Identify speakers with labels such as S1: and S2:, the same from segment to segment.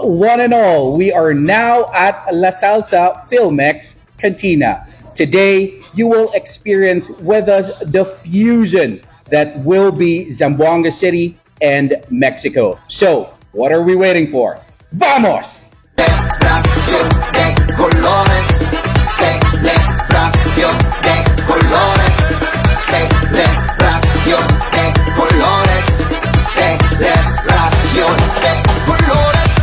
S1: one and all, we are now at La Salsa Filmex Cantina. Today, you will experience with us the fusion that will be Zamboanga City and Mexico. So, what are we waiting for? Vamos!
S2: Celebración de colores, celebración de colores, celebración de colores, celebración de colores.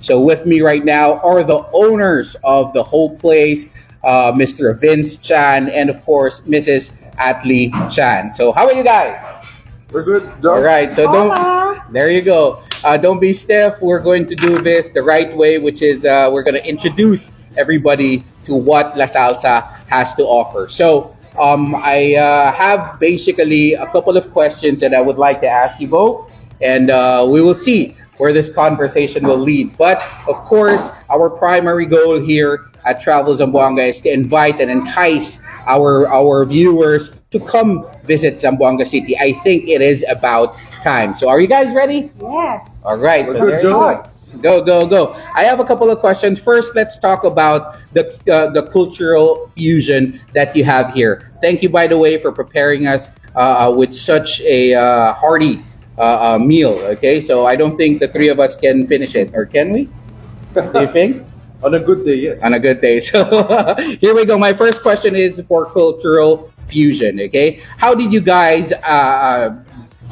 S1: So with me right now are the owners of the whole place, Mr. Vince Chan and of course Mrs. Atlee Chan. So how are you guys?
S3: We're good,
S1: All
S3: John.
S1: right. So
S4: Hola.
S1: don't. There you go. Don't be stiff. We're going to do this the right way, which is we're going to introduce everybody to what La Salsa has to offer. So I have basically a couple of questions that I would like to ask you both, and we will see where this conversation will lead. But of course, our primary goal here at Travel Zamboanga is to invite and entice our viewers to come visit Zamboanga City. I think it is about time. So are you guys ready?
S4: Yes.
S1: All right.
S3: We're
S1: So
S3: good,
S1: there you
S3: John.
S1: go. Go. I have a couple of questions. First, let's talk about the cultural fusion that you have here. Thank you, by the way, for preparing us with such a hearty meal. Okay, so I don't think the three of us can finish it, or can we? Do you think?
S3: On a good day, yes.
S1: On a good day. So here we go. My first question is for cultural fusion. Okay, how did you guys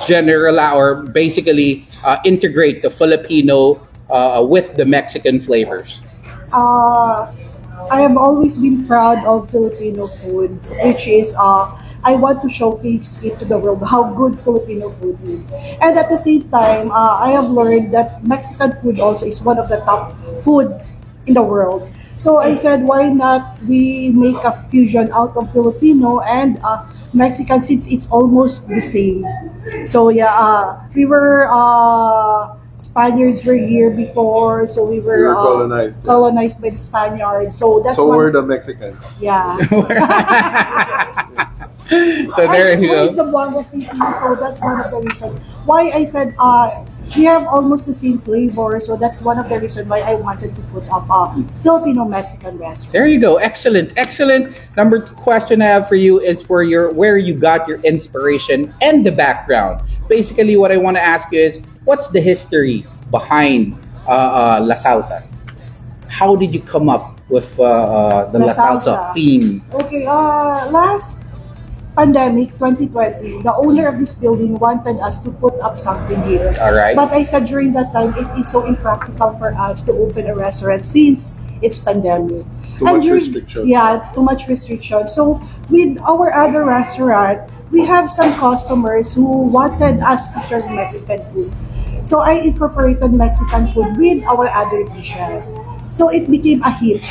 S1: general or basically integrate the Filipino with the Mexican flavors?
S4: Uh, I have always been proud of Filipino food, which is I want to showcase it to the world how good Filipino food is. And at the same time, I have learned that Mexican food also is one of the top food in the world. So I said, why not we make a fusion out of Filipino and Mexican since it's almost the same. So yeah, we were Spaniards were here before, so we
S3: We
S4: were
S3: were colonized. Yeah.
S4: colonized by the Spaniards. So that's
S3: So
S4: one.
S3: were the Mexicans.
S4: Yeah.
S1: So there
S4: I'm
S1: you
S4: from
S1: go.
S4: Zamboanga City, so that's one of the reasons why I said we have almost the same flavor. So that's one of the reasons why I wanted to put up a Filipino Mexican restaurant.
S1: There you go. Excellent. Excellent. Number two question I have for you is for your where you got your inspiration and the background. Basically, what I want to ask you is what's the history behind La Salsa? How did you come up with the La
S4: La
S1: Salsa
S4: Salsa.
S1: theme?
S4: Okay, last pandemic 2020, the owner of this building wanted us to put up something here.
S1: All right.
S4: But I said during that time it is so impractical for us to open a restaurant since it's pandemic.
S3: Too much restriction.
S4: Yeah, too much restriction. So with our other restaurant, we have some customers who wanted us to serve Mexican food. So I incorporated Mexican food with our other dishes. So it became a hit.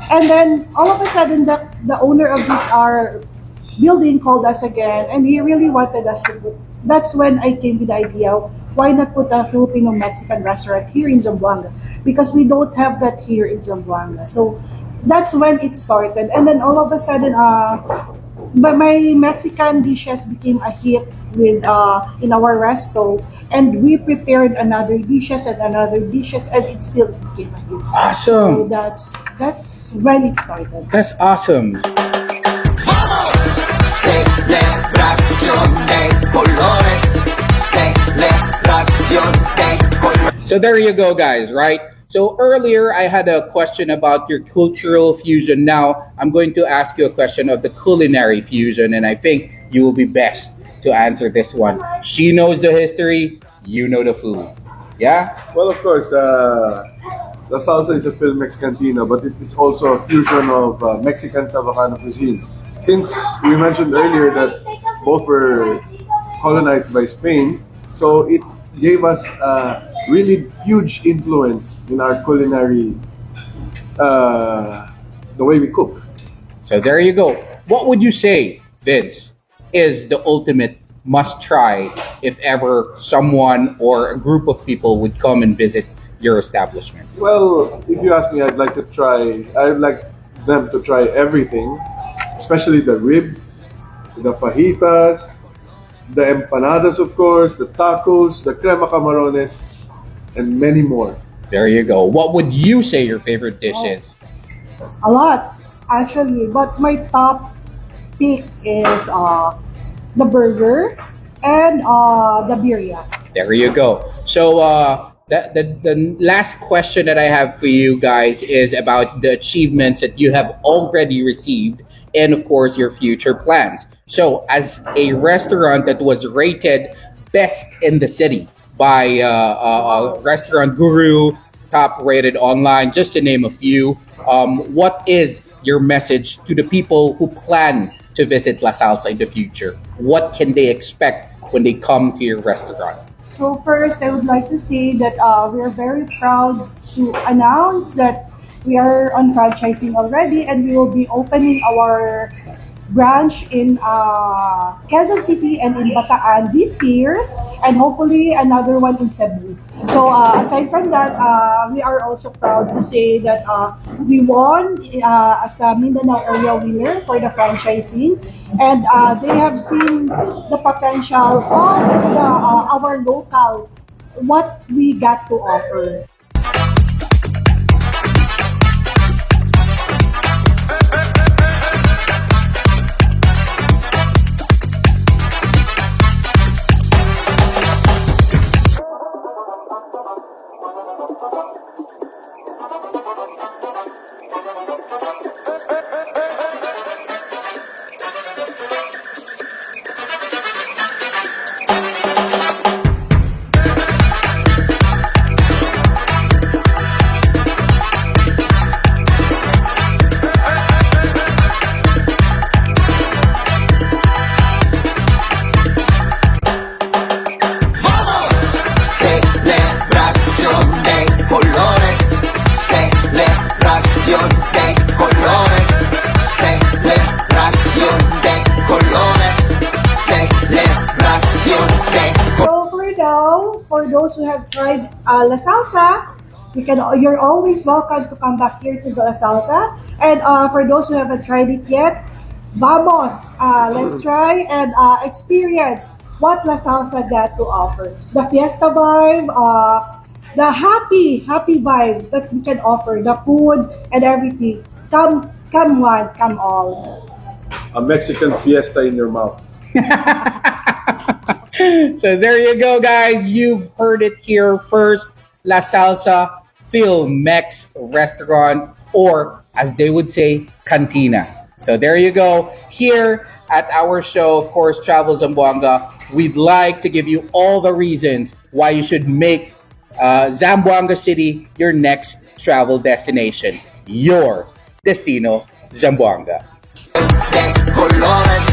S4: And then all of a sudden the owner of this our building called us again and he really wanted us to put. That's when I came with the idea, why not put a Filipino Mexican restaurant here in Zamboanga? Because we don't have that here in Zamboanga. So that's when it started. And then all of a sudden, but my Mexican dishes became a hit with in our resto, and we prepared another dishes and it still became a hit. So
S1: Awesome.
S4: that's when it started.
S1: That's awesome.
S2: Vamos, celebración de colores, celebración de colores.
S1: So there you go, guys, right? So earlier I had a question about your cultural fusion. Now I'm going to ask you a question of the culinary fusion, and I think you will be best to answer this one. She knows the history, you know the food. Yeah?
S3: Well, of course, the salsa is a Filmex cantina, but it is also a fusion of Mexican Savacano cuisine. Since we mentioned earlier that both were colonized by Spain, so it gave us a really huge influence in our culinary, the way we cook.
S1: So there you go. What would you say, Vince, is the ultimate must try if ever someone or a group of people would come and visit your establishment?
S3: Well, if you ask me, I'd like them to try everything, especially the ribs, the fajitas, the empanadas, of course, the tacos, the crema camarones, and many more.
S1: There you go. What would you say your favorite dish is?
S4: A lot, actually. But my top pick is the burger and the birria.
S1: There you go. So the last question that I have for you guys is about the achievements that you have already received and of course your future plans. So as a restaurant that was rated best in the city by Restaurant Guru, top rated online, just to name a few, what is your message to the people who plan to visit La Salsa in the future? What can they expect when they come to your restaurant?
S4: So first, I would like to say that we are very proud to announce that we are on franchising already, and we will be opening our branch in Quezon City and in Bataan this year, and hopefully another one in Cebu. So aside from that, we are also proud to say that we won as the Mindanao area winner for the franchising, and they have seen the potential of our local, what we got to offer.
S2: Vamos, celebración de colores, celebración de colores, celebración de colores, celebración de colores.
S4: So for now, for those who have tried La Salsa, you're always welcome to come back here to La Salsa. And for those who haven't tried it yet, vamos! Let's try and experience what La Salsa got to offer. The fiesta vibe, the happy vibe that we can offer, the food and everything. Come one, come all.
S3: A Mexican fiesta in your mouth.
S1: So there you go, guys. You've heard it here first. La Salsa Filmex Restaurant, or as they would say, Cantina. So there you go. Here at our show, of course, Travel Zamboanga, we'd like to give you all the reasons why you should make Zamboanga City your next travel destination. Your Destino Zamboanga.
S2: De colores.